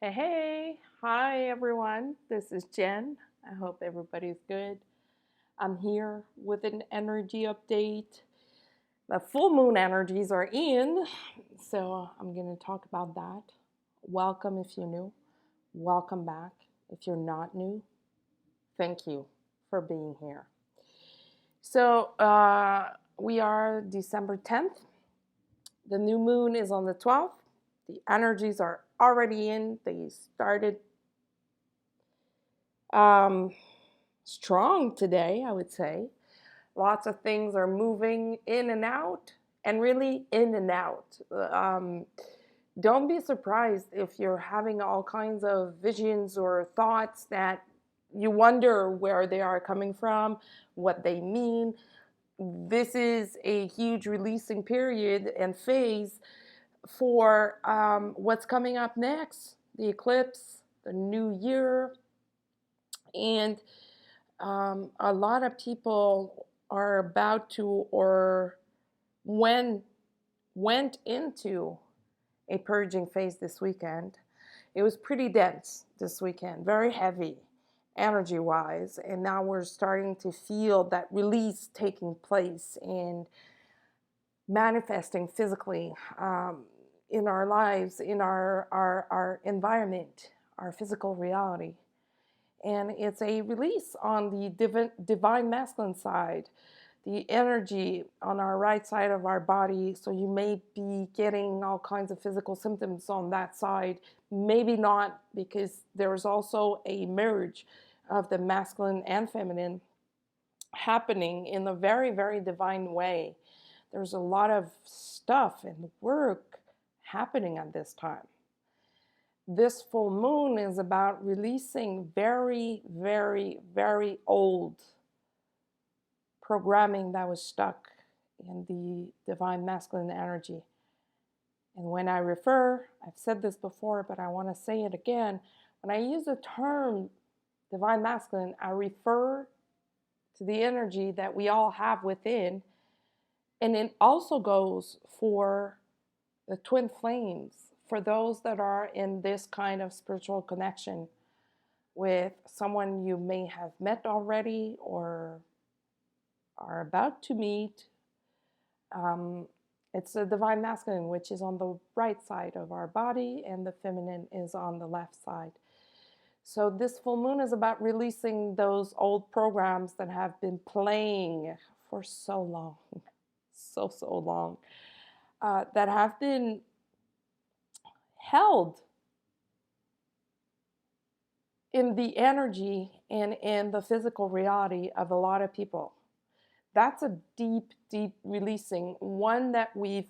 Hey, hi everyone. This is Jen. I hope everybody's good. I'm here with an energy update. The full moon energies are in, so I'm going to talk about that. Welcome if you're new. Welcome back if you're not new. Thank you for being here. We are December 10th. The new moon is on the 12th. The energies are already in. They started um, strong today, I would say. Lots of things are moving in and out, and really in and out. Don't be surprised if you're having all kinds of visions or thoughts that you wonder where they are coming from, what they mean. This is a huge releasing period and phase for what's coming up next, the eclipse, the new year, and a lot of people are about to or when went into a purging phase this weekend. It was pretty dense this weekend, very heavy energy wise, and now we're starting to feel that release taking place and manifesting physically in our lives, in our environment, our physical reality. And it's a release on the divine masculine side, the energy on our right side of our body. So you may be getting all kinds of physical symptoms on that side, maybe not, because there's also a merge of the masculine and feminine happening in a very, very divine way. There's a lot of stuff and work happening at this time. This full moon is about releasing very, very, very old programming that was stuck in the divine masculine energy. And when I refer, I've said this before, but I want to say it again. When I use the term divine masculine, I refer to the energy that we all have within. And it also goes for the twin flames, for those that are in this kind of spiritual connection with someone you may have met already or are about to meet. Um, it's the divine masculine, which is on the right side of our body, and the feminine is on the left side. So, this full moon is about releasing those old programs that have been playing for so long, so long, that have been held in the energy and in the physical reality of a lot of people. That's a deep, deep releasing, one that we've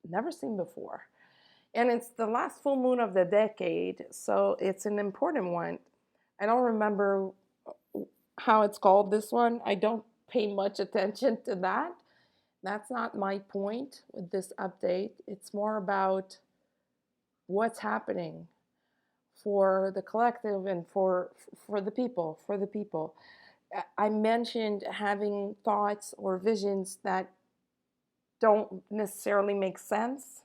never seen before. And it's the last full moon of the decade, so it's an important one. I don't remember how it's called, this one. I don't pay much attention to that. That's not my point with this update. It's more about what's happening for the collective and for the people, for the people. I mentioned having thoughts or visions that don't necessarily make sense.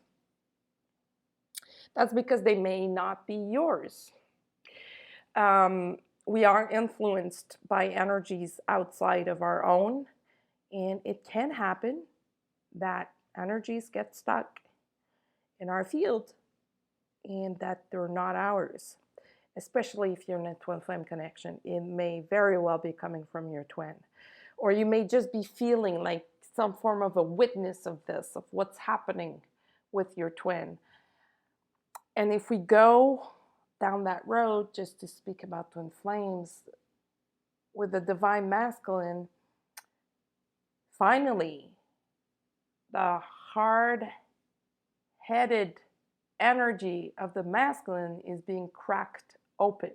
That's because they may not be yours. We are influenced by energies outside of our own, and it can happen that energies get stuck in our field and that they're not ours, especially if you're in a twin flame connection. It may very well be coming from your twin, or you may just be feeling like some form of a witness of this, of what's happening with your twin. And if we go down that road, just to speak about twin flames, with the divine masculine, finally, the hard headed energy of the masculine is being cracked open.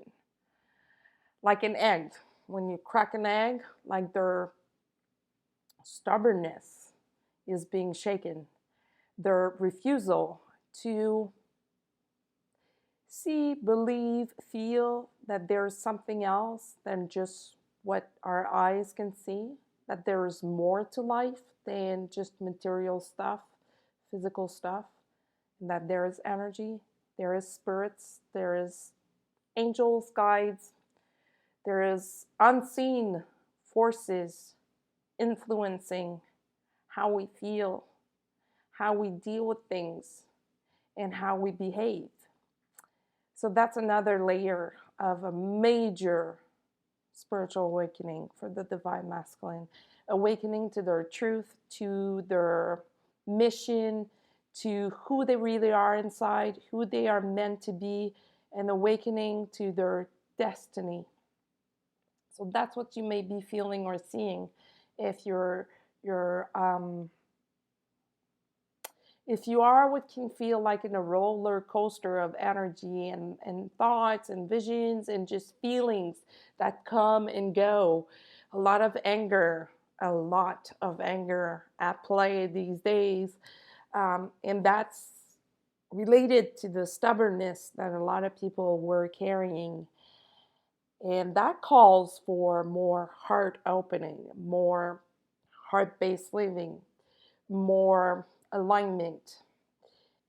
Like an egg. When you crack an egg, like their stubbornness is being shaken, their refusal to see, believe, feel that there's something else than just what our eyes can see, that there is more to life than just material stuff, physical stuff, and that there is energy. There is spirits, there is angels, guides, there is unseen forces influencing how we feel, how we deal with things, and how we behave. So that's another layer of a major spiritual awakening for the divine masculine, awakening to their truth, to their mission, to who they really are inside, who they are meant to be, and awakening to their destiny. So that's what you may be feeling or seeing if you're if you are what can feel like in a roller coaster of energy and thoughts and visions and just feelings that come and go. A lot of anger at play these days. And that's related to the stubbornness that a lot of people were carrying. And that calls for more heart opening, more heart based living, more alignment,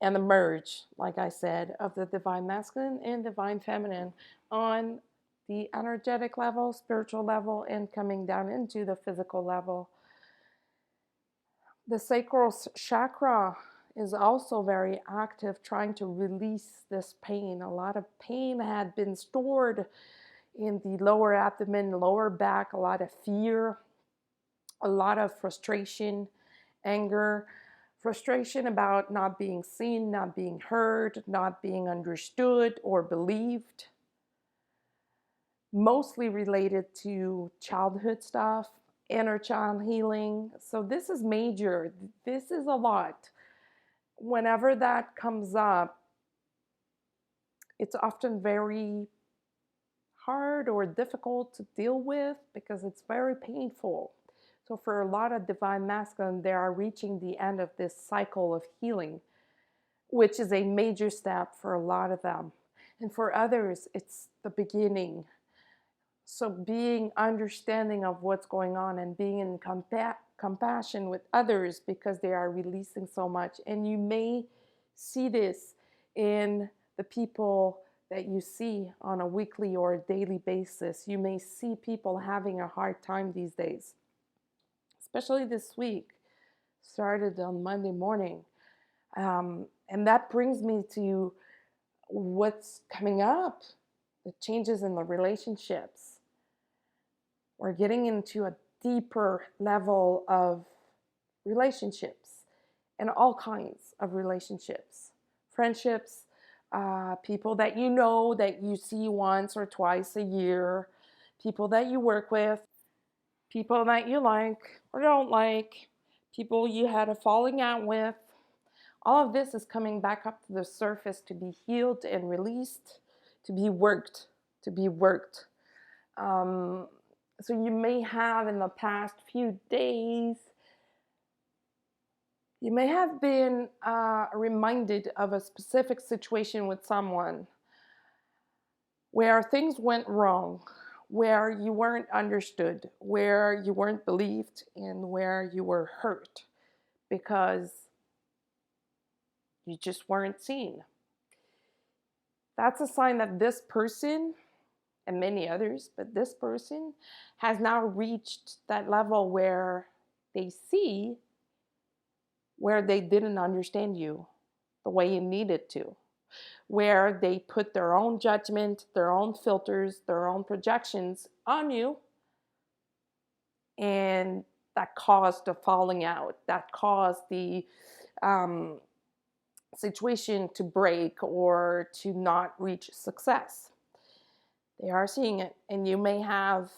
and the merge, like I said, of the divine masculine and divine feminine on the energetic level, spiritual level, and coming down into the physical level. The sacral chakra is also very active, trying to release this pain. A lot of pain had been stored in the lower abdomen, lower back, a lot of fear, a lot of frustration, anger, frustration about not being seen, not being heard, not being understood or believed, mostly related to childhood stuff, inner child healing. So this is major. This is a lot. Whenever that comes up, it's often very hard or difficult to deal with because it's very painful. So for a lot of divine masculine, they are reaching the end of this cycle of healing, which is a major step for a lot of them. And for others, it's the beginning. So being understanding of what's going on and being in compassion with others because they are releasing so much. And you may see this in the people that you see on a weekly or a daily basis. You may see people having a hard time these days, especially this week. Started on Monday morning. And that brings me to what's coming up, the changes in the relationships. We're getting into a deeper level of relationships and all kinds of relationships, friendships, people that you know that you see once or twice a year, people that you work with, people that you like or don't like, people you had a falling out with. All of this is coming back up to the surface to be healed and released, to be worked, to be worked. So you may have in the past few days, you may have been reminded of a specific situation with someone where things went wrong, where you weren't understood, where you weren't believed, and where you were hurt because you just weren't seen. That's a sign that this person, and many others, but this person has now reached that level where they see where they didn't understand you the way you needed to, where they put their own judgment, their own filters, their own projections on you, and that caused the falling out, that caused the situation to break or to not reach success. They are seeing it, and you may have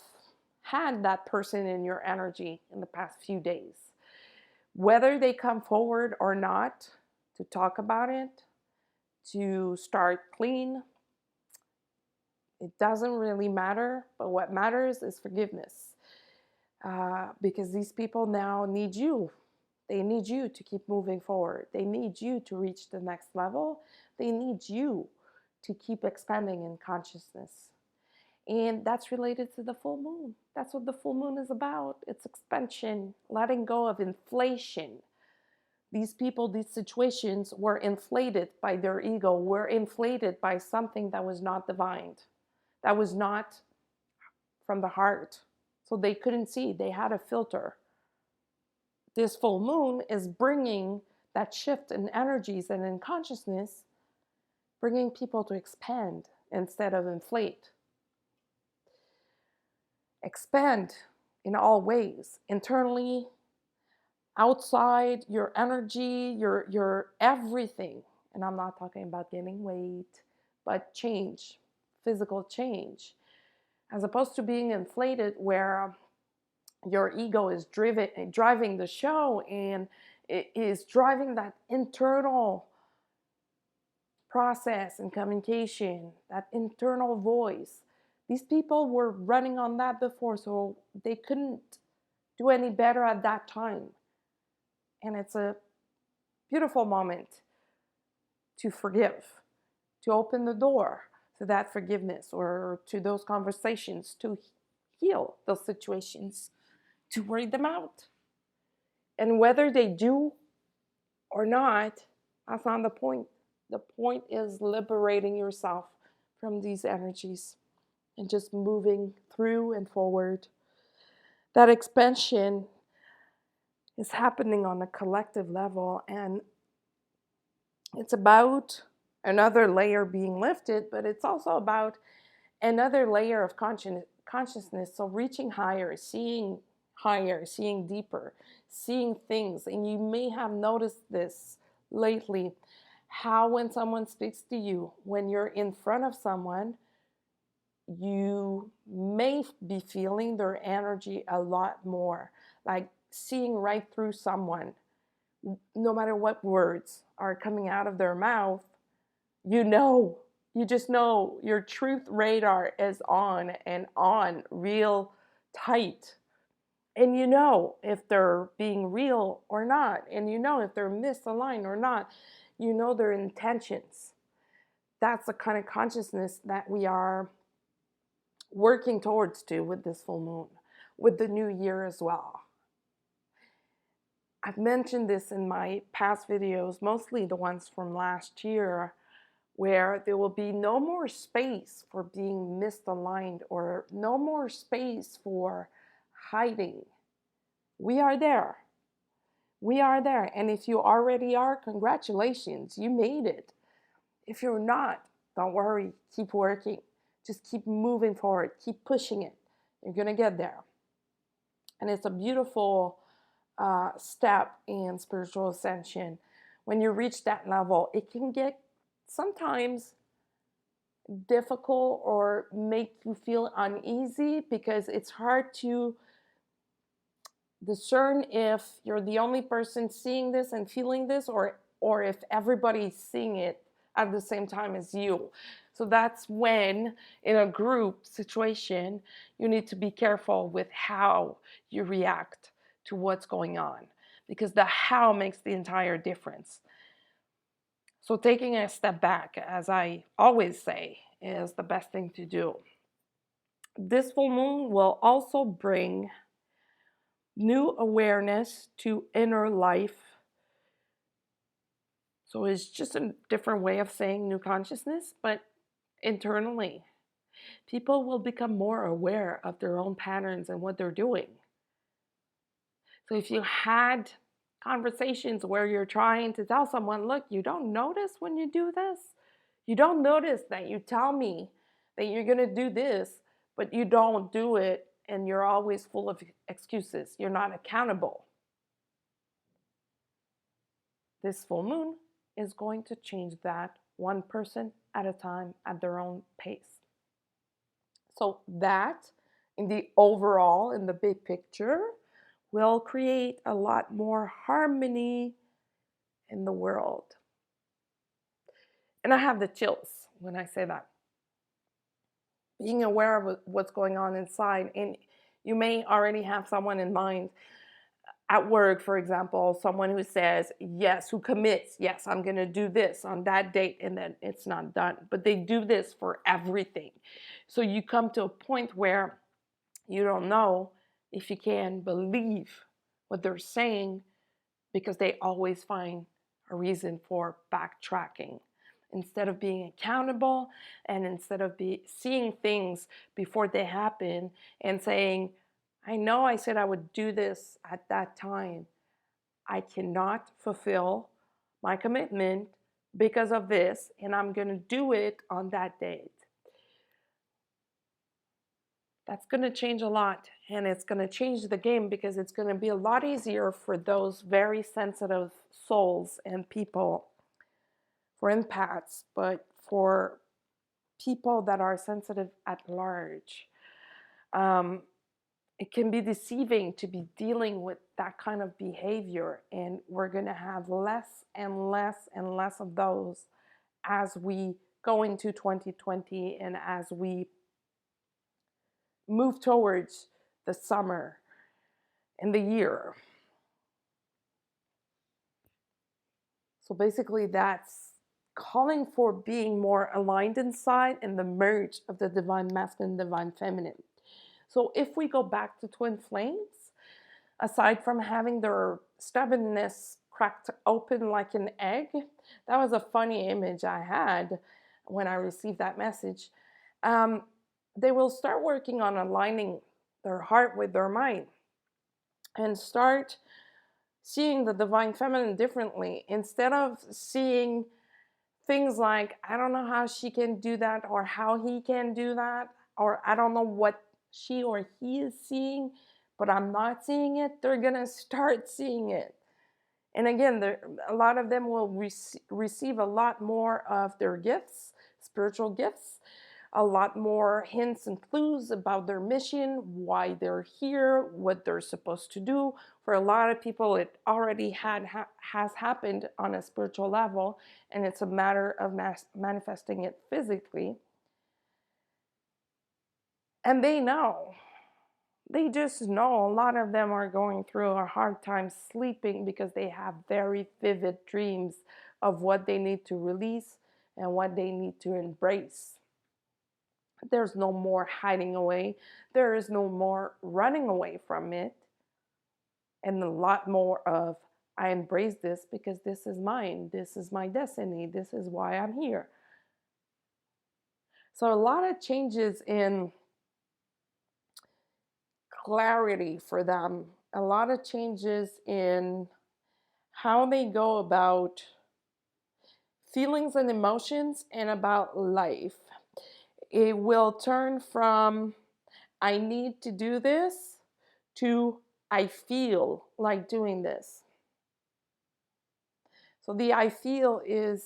had that person in your energy in the past few days. Whether they come forward or not to talk about it, to start clean, it doesn't really matter, but what matters is forgiveness. Because these people now need you. They need you to keep moving forward. They need you to reach the next level. They need you to keep expanding in consciousness. And that's related to the full moon. That's what the full moon is about. It's expansion, letting go of inflation, These people, these situations were inflated by their ego, were inflated by something that was not divine, that was not from the heart. So they couldn't see, they had a filter. This full moon is bringing that shift in energies and in consciousness, bringing people to expand instead of inflate. Expand in all ways, internally, outside, your energy, your everything. And I'm not talking about gaining weight, but change, physical change, as opposed to being inflated where your ego is driving the show, and it is driving that internal process and communication, that internal voice. These people were running on that before, so they couldn't do any better at that time. And it's a beautiful moment to forgive, to open the door to that forgiveness or to those conversations, to heal those situations, to worry them out. And whether they do or not, that's not the point. The point is liberating yourself from these energies and just moving through and forward. That expansion is happening on a collective level, and it's about another layer being lifted, but it's also about another layer of consciousness. So reaching higher, seeing deeper, seeing things. And you may have noticed this lately, how when someone speaks to you, when you're in front of someone, you may be feeling their energy a lot more, like seeing right through someone. No matter what words are coming out of their mouth, you just know your truth radar is on and on, real tight. And you know if they're being real or not. And you know if they're misaligned or not. You know their intentions. That's the kind of consciousness that we are working towards with this full moon, with the new year as well. I've mentioned this in my past videos, mostly the ones from last year, where there will be no more space for being misaligned or no more space for hiding. We are there. We are there. And if you already are, congratulations, you made it. If you're not, don't worry, keep working. Just keep moving forward, keep pushing it. You're going to get there. And it's a beautiful step in spiritual ascension. When you reach that level, it can get sometimes difficult or make you feel uneasy because it's hard to discern if you're the only person seeing this and feeling this, or if everybody's seeing it at the same time as you. So that's when, in a group situation, you need to be careful with how you react to what's going on, because the how makes the entire difference. So taking a step back, as I always say, is the best thing to do. This full moon will also bring new awareness to inner life. So it's just a different way of saying new consciousness, but internally. People will become more aware of their own patterns and what they're doing. So if you had conversations where you're trying to tell someone, look, you don't notice when you do this? You don't notice that you tell me that you're going to do this, but you don't do it, and you're always full of excuses. You're not accountable. This full moon is going to change that, one person at a time at their own pace. So that, in the overall, in the big picture, will create a lot more harmony in the world. And I have the chills when I say that. Being aware of what's going on inside, and you may already have someone in mind at work, for example, someone who says, yes, who commits, yes, I'm going to do this on that date, and then it's not done. But they do this for everything. So you come to a point where you don't know if you can believe what they're saying because they always find a reason for backtracking. Instead of being accountable, and instead of seeing things before they happen and saying, I know I said I would do this at that time. I cannot fulfill my commitment because of this, and I'm going to do it on that date. That's going to change a lot, and it's going to change the game, because it's going to be a lot easier for those very sensitive souls and people, for empaths, but for people that are sensitive at large. It can be deceiving to be dealing with that kind of behavior, and we're going to have less and less and less of those as we go into 2020 and as we move towards the summer and the year. So basically, that's calling for being more aligned inside and the merge of the divine masculine, divine feminine. So if we go back to twin flames, aside from having their stubbornness cracked open like an egg, that was a funny image I had when I received that message. They will start working on aligning their heart with their mind and start seeing the divine feminine differently, instead of seeing things like, I don't know how she can do that, or how he can do that, or I don't know what she or he is seeing, but I'm not seeing it. They're going to start seeing it. And again, a lot of them will receive a lot more of their gifts, spiritual gifts, a lot more hints and clues about their mission, why they're here, what they're supposed to do. For a lot of people, it already has happened on a spiritual level, and it's a matter of manifesting it physically. And they know. They just know. A lot of them are going through a hard time sleeping because they have very vivid dreams of what they need to release and what they need to embrace. There's no more hiding away. There is no more running away from it. And a lot more of, I embrace this because this is mine. This is my destiny. This is why I'm here. So a lot of changes in clarity for them. A lot of changes in how they go about feelings and emotions and about life. It will turn from, I need to do this, to, I feel like doing this. So the I feel is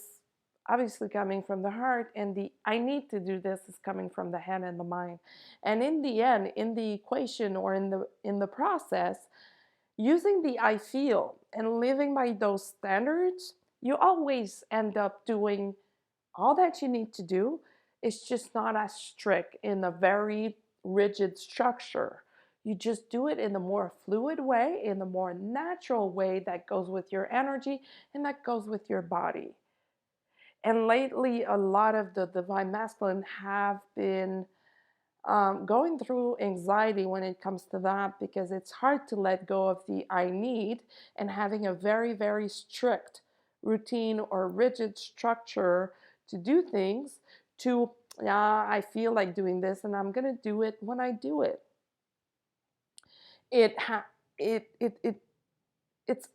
obviously coming from the heart, and the I need to do this is coming from the head and the mind. And in the end, in the equation, or in the process, using the I feel and living by those standards, you always end up doing all that you need to do. It's just not as strict in a very rigid structure. You just do it in a more fluid way, in a more natural way that goes with your energy and that goes with your body. And lately, a lot of the divine masculine have been going through anxiety when it comes to that, because it's hard to let go of the I need and having a very, very strict routine or rigid structure to do things, to, yeah, I feel like doing this and I'm going to do it when I do it. It's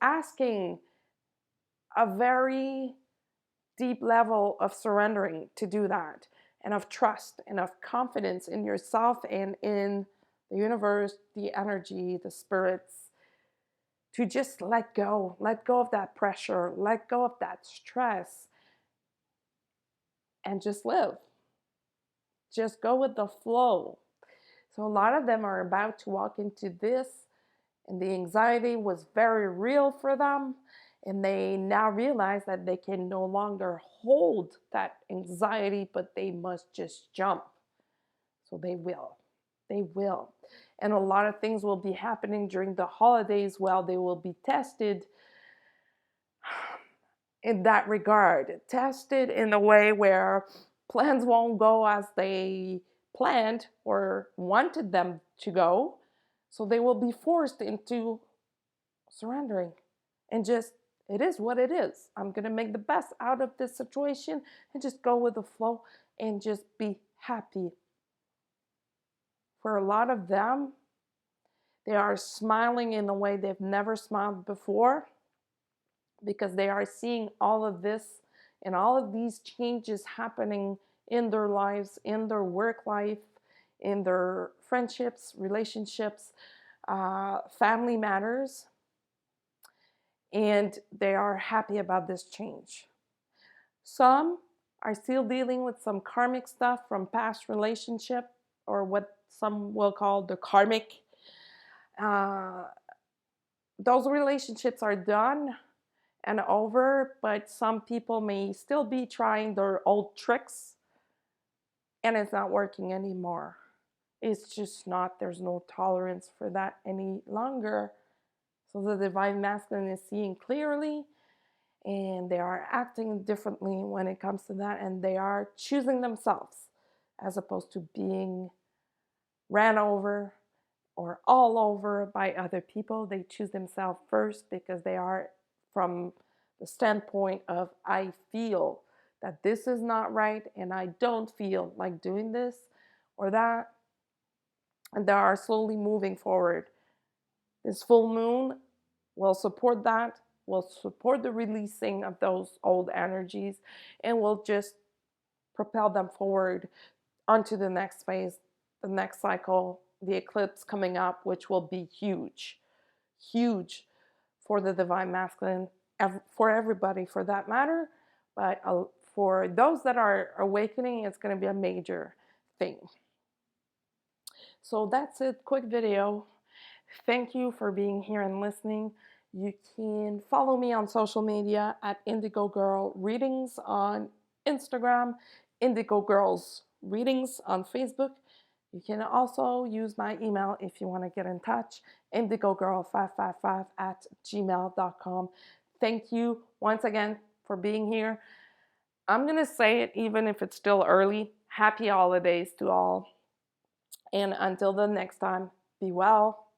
asking a very deep level of surrendering to do that, and of trust and of confidence in yourself and in the universe, the energy, the spirits, to just let go of that pressure, let go of that stress, and just live. Just go with the flow. So a lot of them are about to walk into this, and the anxiety was very real for them. And they now realize that they can no longer hold that anxiety, but they must just jump. So they will. They will. And a lot of things will be happening during the holidays while they will be tested in that regard. Tested in a way where plans won't go as they planned or wanted them to go. So they will be forced into surrendering and just, it is what it is. I'm going to make the best out of this situation and just go with the flow and just be happy. For a lot of them, they are smiling in a way they've never smiled before because they are seeing all of this and all of these changes happening in their lives, in their work life, in their friendships, relationships, family matters, and they are happy about this change. Some are still dealing with some karmic stuff from past relationship, or what some will call the karmic. Uh, those relationships are done and over, but some people may still be trying their old tricks and it's not working anymore. It's just not, there's no tolerance for that any longer. So the divine masculine is seeing clearly and they are acting differently when it comes to that, and they are choosing themselves as opposed to being ran over or all over by other people. They choose themselves first because they are from the standpoint of, I feel that this is not right and I don't feel like doing this or that, and they are slowly moving forward. This full moon will support that, will support the releasing of those old energies, and will just propel them forward onto the next phase, the next cycle, the eclipse coming up, which will be huge, huge for the divine masculine, for everybody for that matter. But for those that are awakening, it's going to be a major thing. So that's it, quick video. Thank you for being here and listening. You can follow me on social media at Indigo Girl Readings on Instagram, Indigo Girls Readings on Facebook. You can also use my email if you want to get in touch, indigogirl555 at gmail.com. Thank you once again for being here. I'm going to say it even if it's still early. Happy holidays to all. And until the next time, be well.